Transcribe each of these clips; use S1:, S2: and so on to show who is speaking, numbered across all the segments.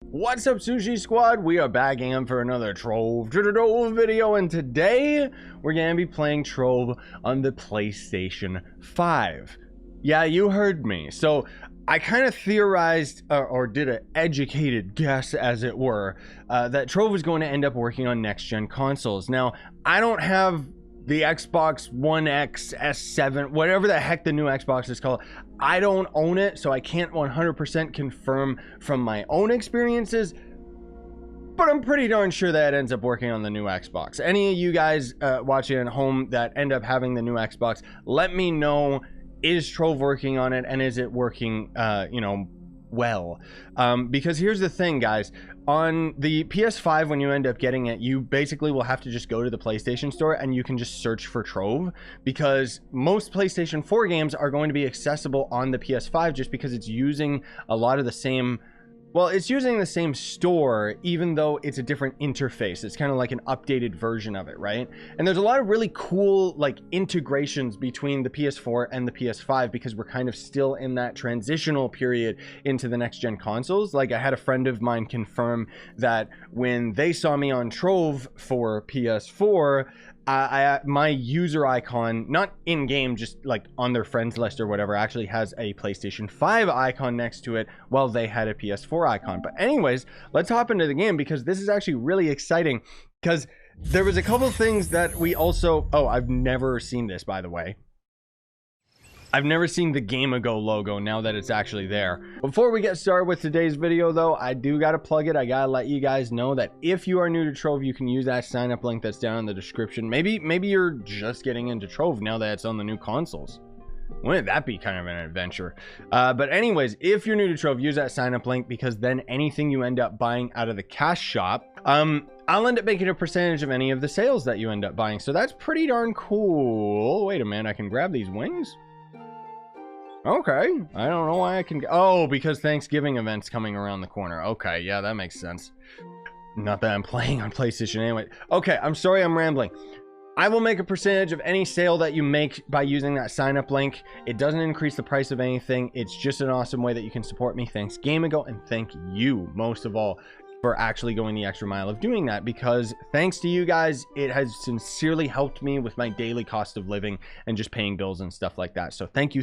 S1: What's up, Sushi Squad? We are back again for another Trove video, and today we're gonna be playing Trove on the PlayStation 5. Yeah, you heard me. So I kind of theorized or did an educated guess, as it were, that Trove is going to end up working on next-gen consoles. Now, I don't have the Xbox One X, S7, whatever the heck the new Xbox is called. I don't own it, so I can't 100% confirm from my own experiences, but I'm pretty darn sure that it ends up working on the new Xbox. Any of you guys watching at home that end up having the new Xbox, let me know, is Trove working on it, and is it working, well? Because here's the thing, guys. On the PS5, when you end up getting it, you basically will have to just go to the PlayStation Store and you can just search for Trove, because most PlayStation 4 games are going to be accessible on the PS5 just because it's using a lot of the same, well, it's using the same store, even though it's a different interface. It's kind of like an updated version of it, right? And there's a lot of really cool like integrations between the PS4 and the PS5 because we're kind of still in that transitional period into the next gen consoles. Like, I had a friend of mine confirm that when they saw me on Trove for PS4, my user icon, not in game, just like on their friends list or whatever, actually has a PlayStation 5 icon next to it, while they had a PS4 icon. But anyways, let's hop into the game, because this is actually really exciting, because there was a couple things that we also, oh, I've never seen this, by the way. I've never seen the Game Ago logo now that it's actually there. Before we get started with today's video, though, I do gotta plug it. I gotta let you guys know that if you are new to Trove, you can use that sign up link that's down in the description. Maybe you're just getting into Trove now that it's on the new consoles. Wouldn't that be kind of an adventure? But anyways, if you're new to Trove, use that sign up link, because then anything you end up buying out of the cash shop, I'll end up making a percentage of any of the sales that you end up buying. So that's pretty darn cool. Wait a minute, I can grab these wings? Okay, I don't know why I can. Oh, because Thanksgiving event's coming around the corner. Okay, yeah, that makes sense. Not that I'm playing on PlayStation anyway. Okay, I'm sorry, I'm rambling. I will make a percentage of any sale that you make by using that sign up link. It doesn't increase the price of anything. It's just an awesome way that you can support me. Thanks, Game Ago, and thank you most of all for actually going the extra mile of doing that, because thanks to you guys, it has sincerely helped me with my daily cost of living and just paying bills and stuff like that. So thank you,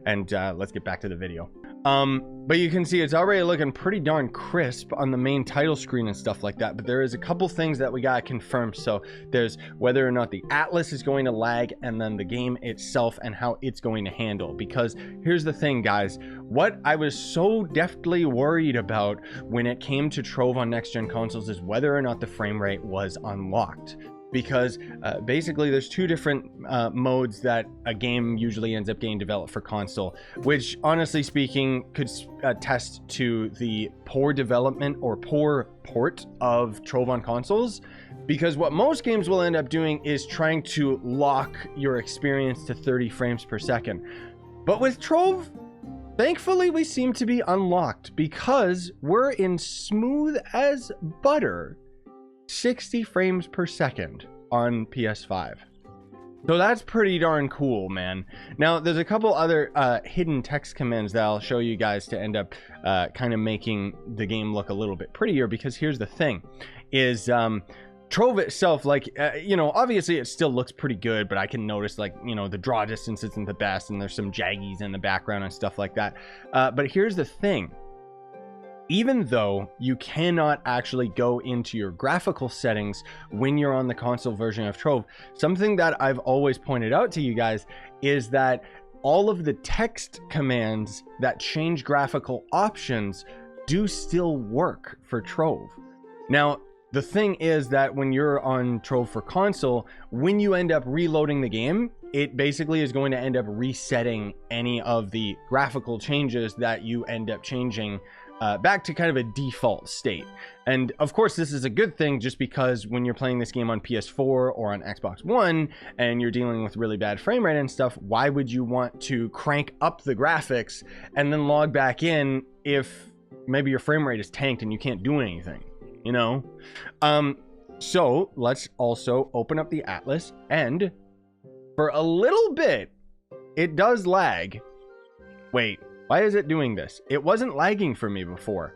S1: and let's get back to the video. But you can see it's already looking pretty darn crisp on the main title screen and stuff like that, but there is a couple things that we gotta confirm. So there's whether or not the Atlas is going to lag, and then the game itself and how it's going to handle. Because here's the thing, guys, what I was so deftly worried about when it came to Trove on next gen consoles is whether or not the frame rate was unlocked. Because basically there's two different modes that a game usually ends up getting developed for console, which honestly speaking could attest to the poor development or poor port of Trove on consoles. Because what most games will end up doing is trying to lock your experience to 30 frames per second. But with Trove, thankfully, we seem to be unlocked, because we're in smooth as butter 60 frames per second on PS5. So that's pretty darn cool, man. Now, there's a couple other hidden text commands that I'll show you guys to end up kind of making the game look a little bit prettier, because here's the thing, is Trove itself, like, obviously it still looks pretty good, but I can notice, like, the draw distance isn't the best, and there's some jaggies in the background and stuff like that. But here's the thing. Even though you cannot actually go into your graphical settings when you're on the console version of Trove, something that I've always pointed out to you guys is that all of the text commands that change graphical options do still work for Trove. Now, the thing is that when you're on Trove for console, when you end up reloading the game, it basically is going to end up resetting any of the graphical changes that you end up changing back to kind of a default state. And of course, this is a good thing, just because when you're playing this game on PS4 or on Xbox One and you're dealing with really bad frame rate and stuff, why would you want to crank up the graphics and then log back in if maybe your frame rate is tanked and you can't do anything? So let's also open up the Atlas, and for a little bit it does lag. Wait, why is it doing this? It wasn't lagging for me before.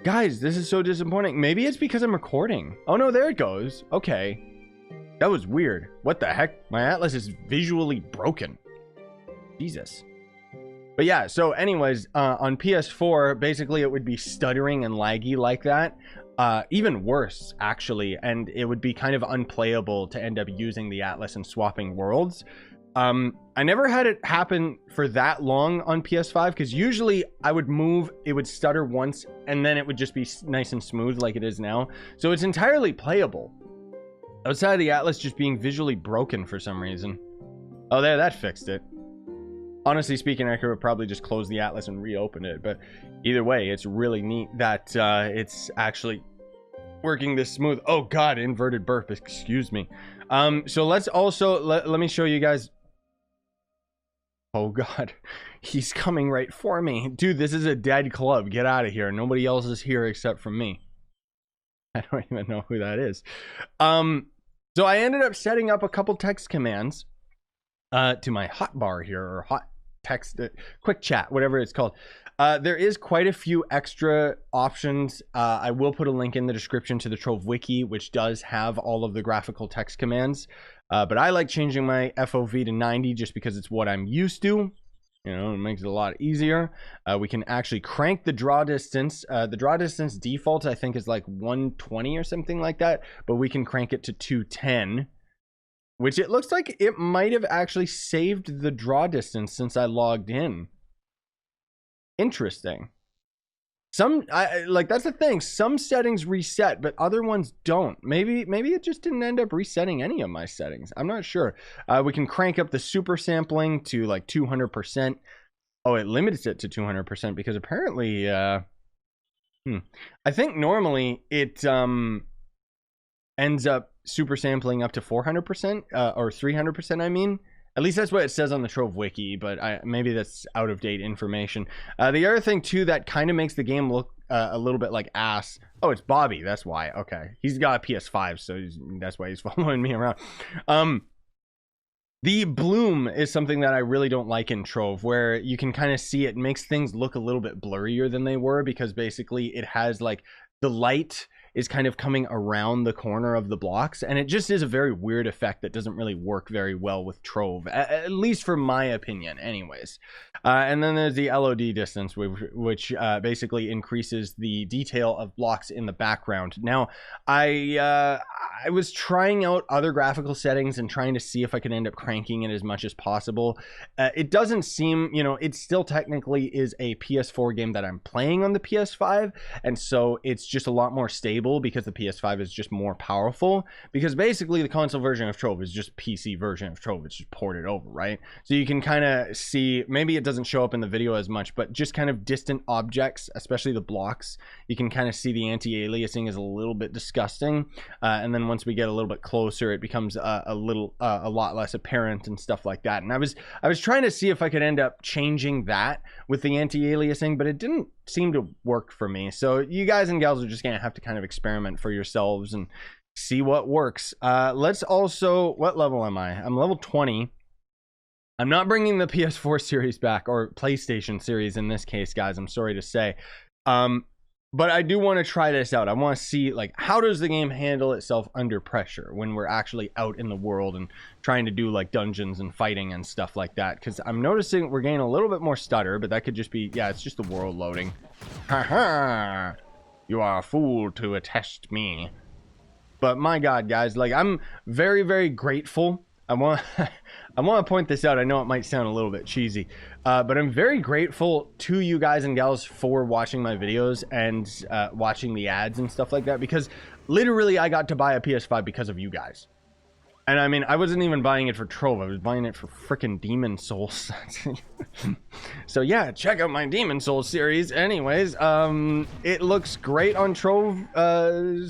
S1: Guys, this is so disappointing. Maybe it's because I'm recording. Oh no, there it goes. Okay. That was weird. What the heck? My Atlas is visually broken. Jesus. But yeah, so anyways, on PS4, basically it would be stuttering and laggy like that. Even worse, actually, and it would be kind of unplayable to end up using the Atlas and swapping worlds. I never had it happen for that long on PS5, because usually I would move, it would stutter once, and then it would just be nice and smooth like it is now. So it's entirely playable. Outside of the Atlas just being visually broken for some reason. Oh, there, that fixed it. Honestly speaking, I could have probably just closed the Atlas and reopened it, but either way, it's really neat that it's actually working this smooth. Oh god, inverted burp, excuse me. So let's also, let me show you guys. Oh god, he's coming right for me. Dude, this is a dead club. Get out of here. Nobody else is here except for me. I don't even know who that is. So I ended up setting up a couple text commands to my hotbar here, or hot text, quick chat, whatever it's called. There is quite a few extra options. I will put a link in the description to the Trove wiki, which does have all of the graphical text commands. But I like changing my FOV to 90 just because it's what I'm used to. You know, it makes it a lot easier. We can actually crank the draw distance. The draw distance default, I think, is like 120 or something like that. But we can crank it to 210. Which it looks like it might have actually saved the draw distance since I logged in. Interesting. Like, that's the thing. Some settings reset, but other ones don't. Maybe it just didn't end up resetting any of my settings. I'm not sure. We can crank up the super sampling to like 200%. Oh, it limits it to 200% because apparently, I think normally it ends up super sampling up to 400% or 300%. I mean, at least that's what it says on the Trove wiki, but maybe that's out of date information. The other thing too that kind of makes the game look a little bit like ass. Oh, it's Bobby. That's why. Okay, he's got a PS5, so that's why he's following me around. The bloom is something that I really don't like in Trove, where you can kind of see it makes things look a little bit blurrier than they were, because basically it has like the light is kind of coming around the corner of the blocks, and it just is a very weird effect that doesn't really work very well with Trove, at least for my opinion anyways. And then there's the LOD distance, which basically increases the detail of blocks in the background. Now I was trying out other graphical settings and trying to see if I could end up cranking it as much as possible. It doesn't seem, you know, it still technically is a PS4 game that I'm playing on the PS5, and so it's just a lot more stable because the PS5 is just more powerful, because basically the console version of Trove is just PC version of Trove. It's just ported over, right? So you can kind of see, maybe it doesn't show up in the video as much, but just kind of distant objects, especially the blocks, you can kind of see the anti-aliasing is a little bit disgusting, and then once we get a little bit closer it becomes a lot less apparent and stuff like that. And I was trying to see if I could end up changing that with the anti-aliasing, but it didn't seem to work for me. So you guys and gals are just gonna have to kind of experiment for yourselves and see what works. Let's also, what level am I? I'm level 20. I'm not bringing the PS4 series back, or PlayStation series in this case, guys, I'm sorry to say. But I do want to try this out. I want to see, like, how does the game handle itself under pressure when we're actually out in the world and trying to do like dungeons and fighting and stuff like that, because I'm noticing we're getting a little bit more stutter, but that could just be, yeah, it's just the world loading. Haha, you are a fool to attest me. But my god, guys, like, I'm very, very grateful. I want to point this out. I know it might sound a little bit cheesy, but I'm very grateful to you guys and gals for watching my videos and watching the ads and stuff like that, because literally I got to buy a PS5 because of you guys. And I mean, I wasn't even buying it for Trove. I was buying it for frickin' Demon Souls. So yeah, check out my Demon Souls series. Anyways, it looks great on Trove.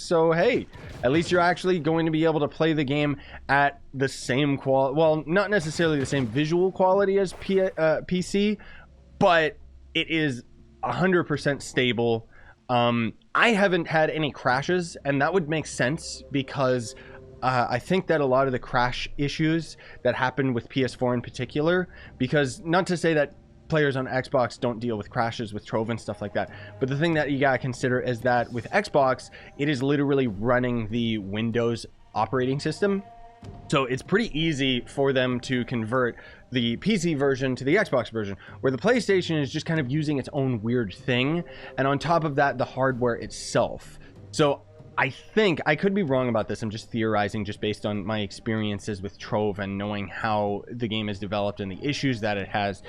S1: So hey, at least you're actually going to be able to play the game at the same quality. Well, not necessarily the same visual quality as PC, but it is 100% stable. I haven't had any crashes, and that would make sense because I think that a lot of the crash issues that happened with PS4 in particular, because not to say that players on Xbox don't deal with crashes with Trove and stuff like that. But the thing that you gotta consider is that with Xbox, it is literally running the Windows operating system. So it's pretty easy for them to convert the PC version to the Xbox version, where the PlayStation is just kind of using its own weird thing. And on top of that, the hardware itself. So I think, I could be wrong about this, I'm just theorizing just based on my experiences with Trove and knowing how the game is developed and the issues that it has.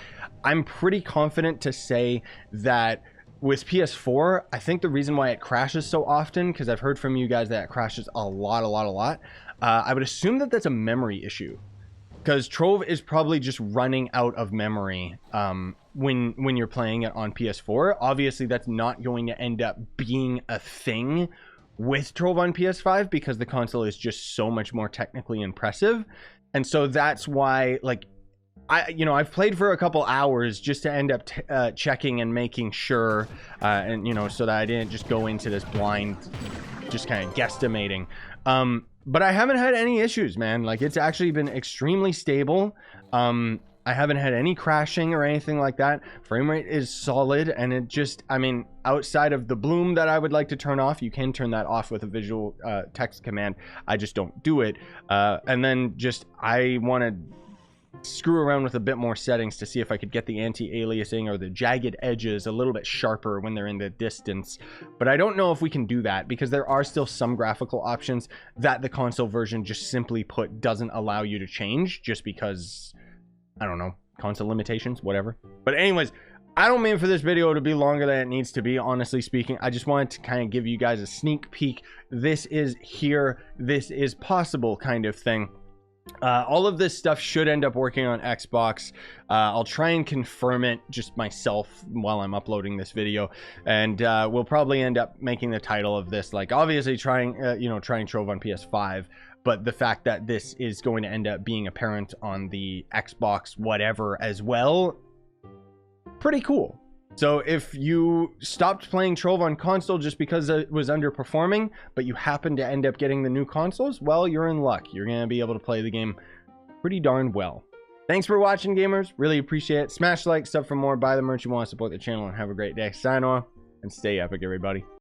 S1: I'm pretty confident to say that with PS4, I think the reason why it crashes so often, because I've heard from you guys that it crashes a lot, I would assume that that's a memory issue, because Trove is probably just running out of memory when you're playing it on PS4. Obviously, that's not going to end up being a thing with Trove on PS5 because the console is just so much more technically impressive. And so that's why, like, I've played for a couple hours just to end up checking and making sure, and so that I didn't just go into this blind, just kind of guesstimating. But I haven't had any issues, man. Like, it's actually been extremely stable. I haven't had any crashing or anything like that. Frame rate is solid, and it just, I mean, outside of the bloom that I would like to turn off, you can turn that off with a visual text command. I just don't do it. And then just, I want to screw around with a bit more settings to see if I could get the anti-aliasing or the jagged edges a little bit sharper when they're in the distance. But I don't know if we can do that because there are still some graphical options that the console version just simply put doesn't allow you to change, just because, I don't know, console limitations, whatever. But anyways, I don't mean for this video to be longer than it needs to be, honestly speaking. I just wanted to kind of give you guys a sneak peek. This is here, this is possible kind of thing. All of this stuff should end up working on Xbox. I'll try and confirm it just myself while I'm uploading this video, and we'll probably end up making the title of this, like, obviously trying Trove on PS5, but the fact that this is going to end up being apparent on the Xbox whatever as well, pretty cool. So if you stopped playing Trove on console just because it was underperforming, but you happen to end up getting the new consoles, well, you're in luck. You're going to be able to play the game pretty darn well. Thanks for watching, gamers. Really appreciate it. Smash like, sub for more, buy the merch you want, support the channel, and have a great day. Sign off, and stay epic, everybody.